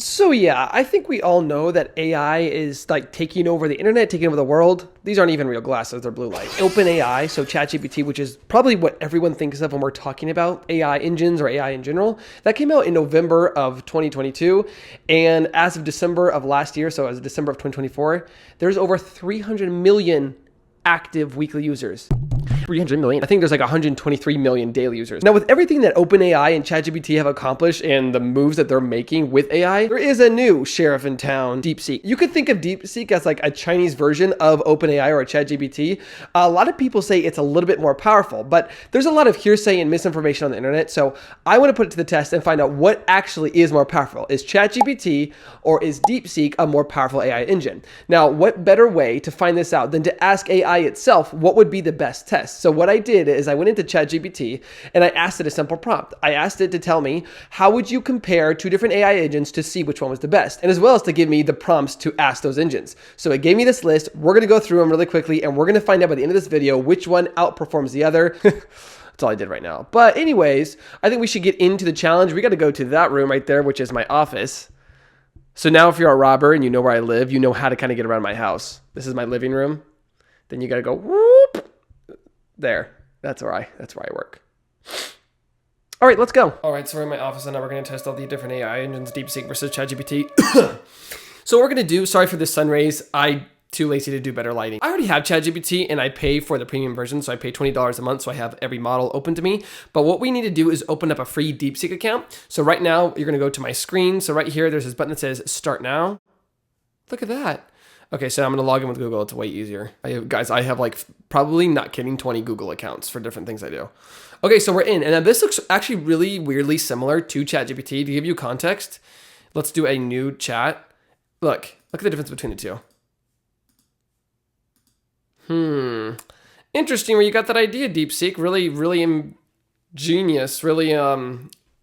So yeah, I think we all know that AI is like taking over the internet, taking over the world. These aren't even real glasses, they're blue light. OpenAI, so ChatGPT, which is probably what everyone thinks of when we're talking about AI engines or AI in general, that came out in November of 2022. And as of December of last year, so as of December of 2024, there's over 300 million active weekly users. 300 million. I think there's like 123 million daily users. Now, with everything that OpenAI and ChatGPT have accomplished and the moves that they're making with AI, there is a new sheriff in town, DeepSeek. You could think of DeepSeek as like a Chinese version of OpenAI or a ChatGPT. A lot of people say it's a little bit more powerful, but there's a lot of hearsay and misinformation on the internet. So I want to put it to the test and find out what actually is more powerful. Is ChatGPT or is DeepSeek a more powerful AI engine? Now, what better way to find this out than to ask AI itself what would be the best test? So what I did is I went into ChatGPT and I asked it a simple prompt. I asked it to tell me, how would you compare two different AI engines to see which one was the best? And as well as to give me the prompts to ask those engines. So it gave me this list. We're going to go through them really quickly and we're going to find out by the end of this video which one outperforms the other. That's all I did right now. But anyways, I think we should get into the challenge. We got to go to that room right there, which is my office. So now if you're a robber and you know where I live, you know how to kind of get around my house. This is my living room. Then you got to go whoop. There, that's where I work. All right, let's go. All right, so we're in my office and now we're going to test all the different AI engines, DeepSeek versus ChatGPT. So what we're going to do, sorry for the sun rays, I too lazy to do better lighting. I already have ChatGPT and I pay for the premium version, so I pay $20 a month, so I have every model open to me. But what we need to do is open up a free DeepSeek account. So right now, you're going to go to my screen. So right here, there's this button that says Start Now. Look at that. Okay, so I'm going to log in with Google. It's way easier. I have like, probably not kidding, 20 Google accounts for different things I do. Okay, so we're in. And then this looks actually really weirdly similar to ChatGPT. To give you context, let's do a new chat. Look at the difference between the two. Interesting where you got that idea, DeepSeek. Really ingenious, really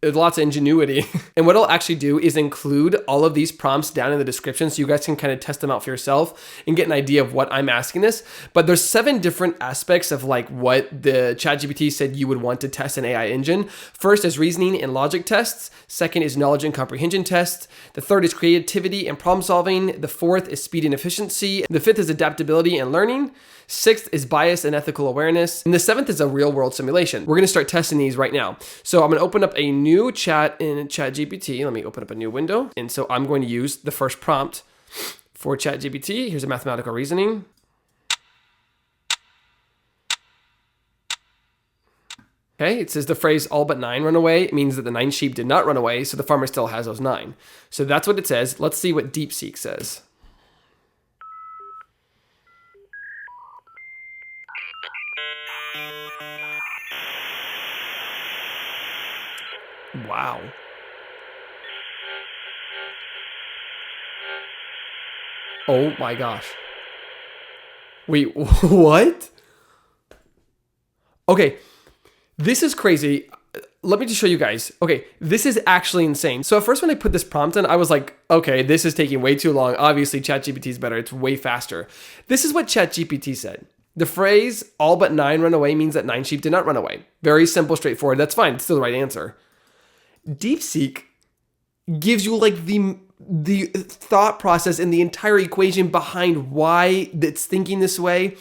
lots of ingenuity. And what I'll actually do is include all of these prompts down in the description so you guys can kind of test them out for yourself and get an idea of what I'm asking this. But there's 7 different aspects of like what the ChatGPT said you would want to test an AI engine. First is reasoning and logic tests. Second is knowledge and comprehension tests. The third is creativity and problem solving. The fourth is speed and efficiency. The fifth is adaptability and learning. Sixth is bias and ethical awareness. And the 7th is a real world simulation. We're going to start testing these right now. So I'm going to open up a new chat in ChatGPT. Let me open up a new window. And so I'm going to use the first prompt for ChatGPT. Here's a mathematical reasoning. Okay, it says the phrase all but 9 run away. It means that the 9 sheep did not run away, so the farmer still has those 9. So that's what it says. Let's see what DeepSeek says. Wow. Oh my gosh. Wait, what? Okay, this is crazy. Let me just show you guys. Okay, this is actually insane. So at first when I put this prompt in, I was like, okay, this is taking way too long. Obviously, ChatGPT is better. It's way faster. This is what ChatGPT said. The phrase all but 9 run away means that 9 sheep did not run away. Very simple, straightforward. That's fine. It's still the right answer. DeepSeek gives you like the thought process and the entire equation behind why it's thinking this way.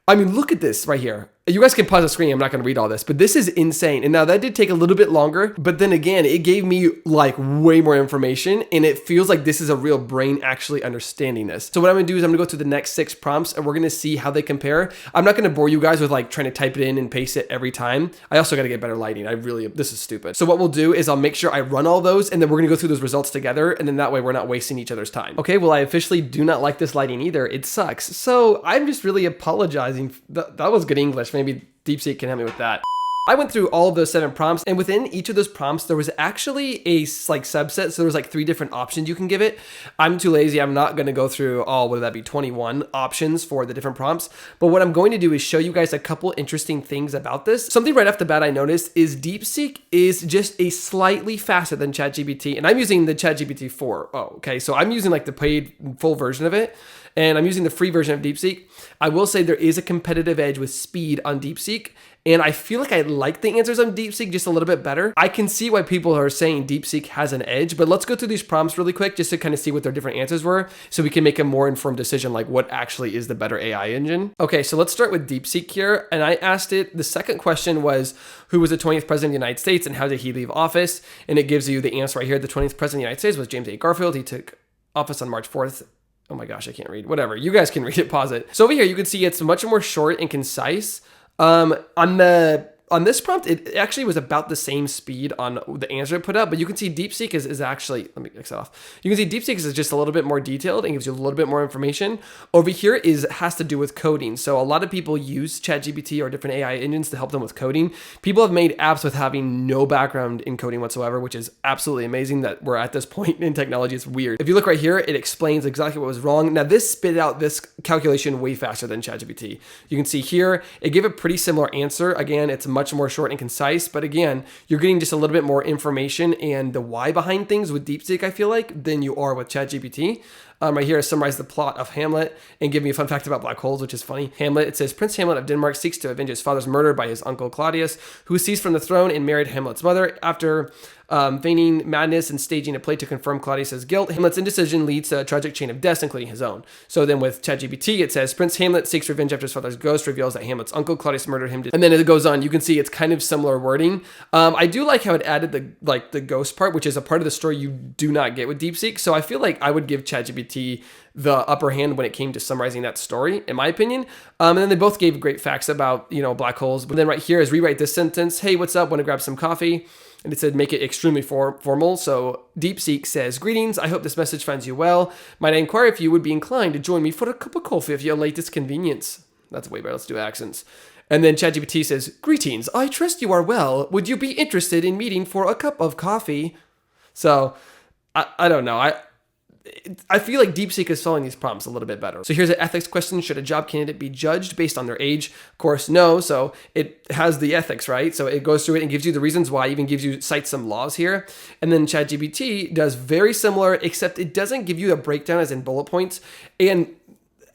I mean, look at this right here. You guys can pause the screen. I'm not going to read all this, but this is insane. And now that did take a little bit longer, but then again, it gave me like way more information and it feels like this is a real brain actually understanding this. So what I'm going to do is I'm going to go through the next 6 prompts and we're going to see how they compare. I'm not going to bore you guys with like trying to type it in and paste it every time. I also got to get better lighting. This is stupid. So what we'll do is I'll make sure I run all those and then we're going to go through those results together. And then that way we're not wasting each other's time. Okay, well, I officially do not like this lighting either. It sucks. So I'm just really apologizing. That was good English. Maybe DeepSeek can help me with that. I went through all of those 7 prompts and within each of those prompts, there was actually a like subset. So there was like 3 different options you can give it. I'm too lazy. I'm not going to go through all, what would that be, 21 options for the different prompts. But what I'm going to do is show you guys a couple interesting things about this. Something right off the bat I noticed is DeepSeek is just a slightly faster than ChatGPT. And I'm using the ChatGPT 4. Oh, okay. So I'm using like the paid full version of it. and I'm using the free version of DeepSeek. I will say there is a competitive edge with speed on DeepSeek, and I feel like I like the answers on DeepSeek just a little bit better. I can see why people are saying DeepSeek has an edge, but let's go through these prompts really quick just to kind of see what their different answers were so we can make a more informed decision like what actually is the better AI engine. Okay, so let's start with DeepSeek here, and I asked it, the second question was, who was the 20th president of the United States and how did he leave office? And it gives you the answer right here. The 20th president of the United States was James A. Garfield. He took office on March 4th. Oh my gosh, I can't read. Whatever. You guys can read it, pause it. So over here, you can see it's much more short and concise. On this prompt, it actually was about the same speed on the answer it put up, but you can see DeepSeek is actually, let me X that off. You can see DeepSeek is just a little bit more detailed and gives you a little bit more information. Over here has to do with coding. So a lot of people use ChatGPT or different AI engines to help them with coding. People have made apps with having no background in coding whatsoever, which is absolutely amazing that we're at this point in technology. It's weird. If you look right here, it explains exactly what was wrong. Now this spit out this calculation way faster than ChatGPT. You can see here, it gave a pretty similar answer. Again, it's much more short and concise, but again, you're getting just a little bit more information and the why behind things with DeepSeek, I feel like, than you are with ChatGPT. Right here, I summarize the plot of Hamlet and give me a fun fact about black holes, which is funny. Hamlet, it says, Prince Hamlet of Denmark seeks to avenge his father's murder by his uncle Claudius, who seized from the throne and married Hamlet's mother. After feigning madness and staging a play to confirm Claudius's guilt, Hamlet's indecision leads to a tragic chain of deaths, including his own. So then with ChatGPT, it says, Prince Hamlet seeks revenge after his father's ghost reveals that Hamlet's uncle Claudius murdered him. And then it goes on. You can see it's kind of similar wording. I do like how it added the ghost part, which is a part of the story you do not get with DeepSeek. So I feel like I would give ChatGPT the upper hand when it came to summarizing that story, in my opinion. And then they both gave great facts about, black holes. But then right here is rewrite this sentence. Hey, what's up? Want to grab some coffee? And it said, make it extremely formal. So DeepSeek says, greetings. I hope this message finds you well. Might I inquire if you would be inclined to join me for a cup of coffee at your latest convenience? That's way better. Let's do accents. And then ChatGPT says, greetings. I trust you are well. Would you be interested in meeting for a cup of coffee? So I don't know. I feel like DeepSeek is solving these problems a little bit better. So here's an ethics question. Should a job candidate be judged based on their age? Of course, no. So it has the ethics, right? So it goes through it and gives you the reasons why, even cites some laws here. And then ChatGPT does very similar, except it doesn't give you a breakdown as in bullet points. And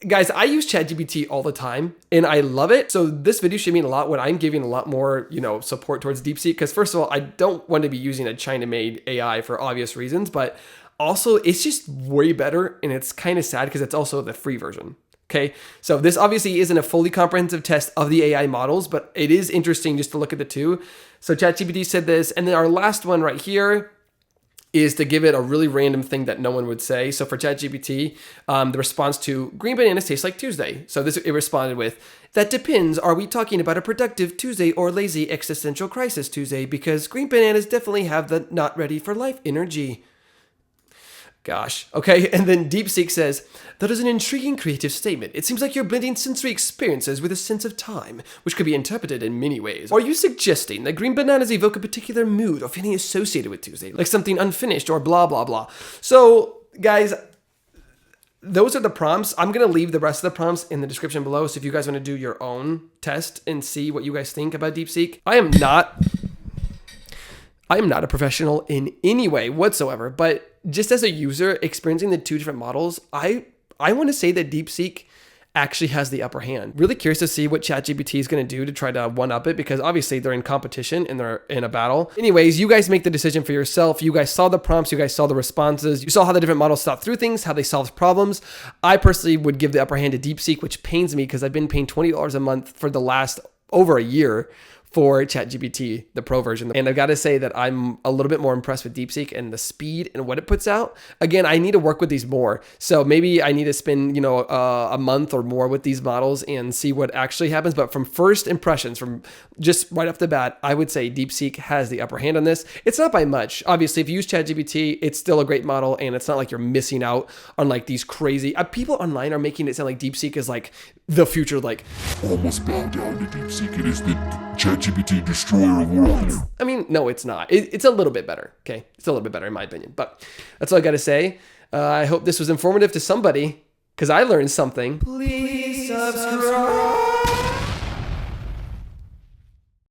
guys, I use ChatGPT all the time and I love it. So this video should mean a lot when I'm giving a lot more, support towards DeepSeek. Because first of all, I don't want to be using a China-made AI for obvious reasons, but also, it's just way better, and it's kind of sad because it's also the free version. Okay, so this obviously isn't a fully comprehensive test of the AI models, but it is interesting just to look at the two. So ChatGPT said this, and then our last one right here is to give it a really random thing that no one would say. So for ChatGPT, the response to green bananas taste like Tuesday. So it responded with, that depends. Are we talking about a productive Tuesday or lazy existential crisis Tuesday? Because green bananas definitely have the not ready for life energy. Gosh. Okay. And then DeepSeek says, that is an intriguing creative statement. It seems like you're blending sensory experiences with a sense of time, which could be interpreted in many ways. Are you suggesting that green bananas evoke a particular mood or feeling associated with Tuesday, like something unfinished or blah, blah, blah? So guys, those are the prompts. I'm going to leave the rest of the prompts in the description below. So if you guys want to do your own test and see what you guys think about DeepSeek, I am not a professional in any way whatsoever, but just as a user experiencing the two different models, I want to say that DeepSeek actually has the upper hand. Really curious to see what ChatGPT is going to do to try to one-up it, because obviously they're in competition and they're in a battle. Anyways, you guys make the decision for yourself. You guys saw the prompts, you guys saw the responses, you saw how the different models thought through things, how they solved problems. I personally would give the upper hand to DeepSeek, which pains me because I've been paying $20 a month for the last over a year for ChatGPT, the pro version. And I've got to say that I'm a little bit more impressed with DeepSeek and the speed and what it puts out. Again, I need to work with these more. So maybe I need to spend, a month or more with these models and see what actually happens. But from first impressions, from just right off the bat, I would say DeepSeek has the upper hand on this. It's not by much. Obviously, if you use ChatGPT, it's still a great model, and it's not like you're missing out on like these crazy, people online are making it sound like DeepSeek is like the future, like almost bow down to DeepSeek. It is the ChatGPT destroyer of worlds. I mean, no, it's not. It's a little bit better. Okay, it's a little bit better in my opinion. But that's all I got to say. I hope this was informative to somebody because I learned something. Please subscribe.